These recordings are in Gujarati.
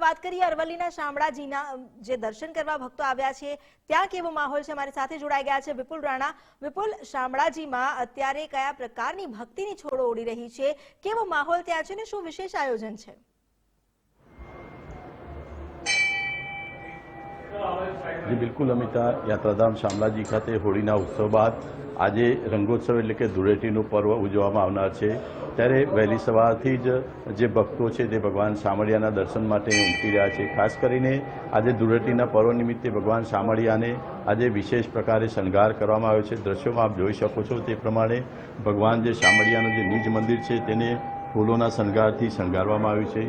વાત કરીએ અરવલ્લીના શામળાજીના જે દર્શન કરવા ભક્તો આવ્યા છે ત્યાં કેવો માહોલ છે। અમારી સાથે જોડાઈ ગયા છે વિપુલ રાણા। વિપુલ, શામળાજીમાં અત્યારે કયા પ્રકારની ભક્તિની છોડો ઉડી રહી છે, કેવો માહોલ ત્યાં છે ને શું વિશેષ આયોજન છે? जी बिल्कुल अमिता, यात्राधाम शामलाजी खाते होळीना उत्सव बाद આજે રંગોત્સવ એટલે કે ધૂળેટીનું પર્વ ઉજવવામાં આવનાર છે। ત્યારે વહેલી સવારથી જ જે ભક્તો છે તે ભગવાન શામળિયાના દર્શન માટે ઉમટી રહ્યા છે। ખાસ કરીને આજે ધૂળેટીના પર્વ નિમિત્તે ભગવાન શામળિયાને આજે વિશેષ પ્રકારે શણગાર કરવામાં આવ્યો છે। દ્રશ્યોમાં આપ જોઈ શકો છો તે પ્રમાણે ભગવાન જે શામળિયાનું જે નિજ મંદિર છે તેને ફૂલોના શણગારથી શણગારવામાં આવ્યું છે।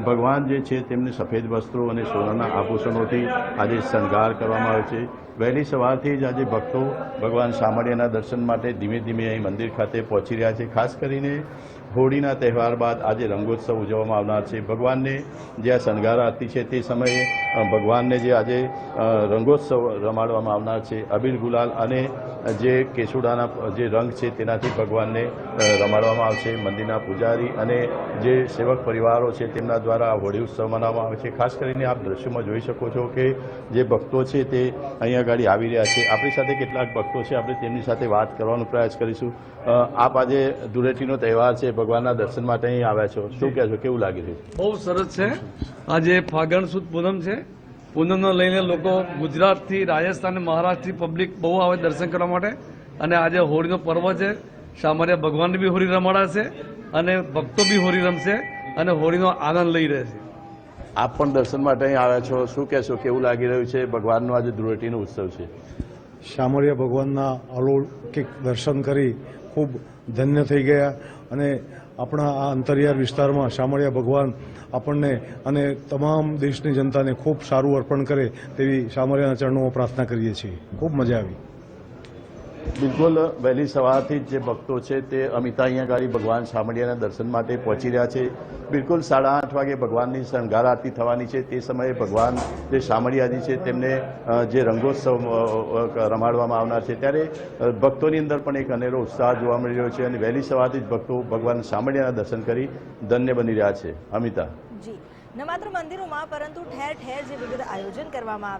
ભગવાન જે છે તેમને સફેદ વસ્ત્રો અને સોનાના આભૂષણોથી આજે શણગાર કરવામાં આવ્યો છે। વહેલી સવારથી જ આજે ભક્તો ભગવાન શામળિયાના દર્શન માટે ધીમે ધીમે અહીં મંદિર ખાતે પહોંચી રહ્યા છે। ખાસ કરીને હોળીના તહેવાર બાદ આજે રંગોત્સવ ઉજવવામાં આવનાર છે। ભગવાનને જે આ શણગાર આરતી છે તે સમયે ભગવાનને જે આજે રંગોત્સવ રમાડવામાં આવનાર છે। અબીલ ગુલાલ અને જે કેસુડાના જે રંગ છે તેનાથી ભગવાનને રમાડવામાં આવશે। મંદિરના પૂજારી અને જે સેવક પરિવારો છે તેમના દ્વારા હોળી ઉત્સવ મનાવવામાં આવે છે। ખાસ કરીને આપ દ્રશ્યોમાં જોઈ શકો છો કે જે ભક્તો છે તે અહીંયા આગળ આવી રહ્યા છે। આપણી સાથે કેટલાક ભક્તો છે, આપણે તેમની સાથે વાત કરવાનો પ્રયાસ કરીશું। આપ આજે ધૂળેટીનો તહેવાર છે, ભગવાનના દર્શન માટે અહીં આવ્યા છો, શું કહેશો, કેવું લાગે છે? બહુ સરસ છે। આજે ફાગણ સુદ પૂનમ છે। પૂનમને લઈને લોકો ગુજરાતથી, રાજસ્થાન અને મહારાષ્ટ્રથી પબ્લિક બહુ આવે દર્શન કરવા માટે। અને આજે હોળીનો પર્વ છે। શામળિયા ભગવાનને બી હોળી રમાડાશે અને ભક્તો બી હોળી રમશે અને હોળીનો આનંદ લઈ રહેશે। આપ પણ દર્શન માટે અહીં આવ્યા છો, શું કહેશો, કેવું લાગી રહ્યું છે? ભગવાનનો આજે ધૂળેટીનો ઉત્સવ છે। શામળિયા ભગવાનના અલૌકિક દર્શન કરી ખૂબ ધન્ય થઈ ગયા અને આપણા આ અંતરિયાળ વિસ્તારમાં શામળિયા ભગવાન આપણને અને તમામ દેશની જનતાને ખૂબ સારું અર્પણ કરે તેવી શામળિયાના ચરણોમાં પ્રાર્થના કરીએ છીએ। ખૂબ મજા આવી। બિલકુલ વહેલી સવારથી જ જે ભક્તો છે તે અમિતા અહીંયા ગાડી ભગવાન શામળિયાના દર્શન માટે પહોંચી રહ્યા છે। બિલકુલ 8:30 વાગે ભગવાનની શણગાર આરતી થવાની છે। તે સમયે ભગવાન જે શામળિયાજી છે તેમને જે રંગોત્સવ રમાડવામાં આવનાર છે ત્યારે ભક્તોની અંદર પણ એક અનેરો ઉત્સાહ જોવા મળી રહ્યો છે અને વહેલી સવારથી જ ભક્તો ભગવાન શામળિયાના દર્શન કરી ધન્ય બની રહ્યા છે। અમિતા જી, ન માત્ર મંદિરોમાં પરંતુ ઠેર ઠેર જે વિવિધ આયોજન કરવામાં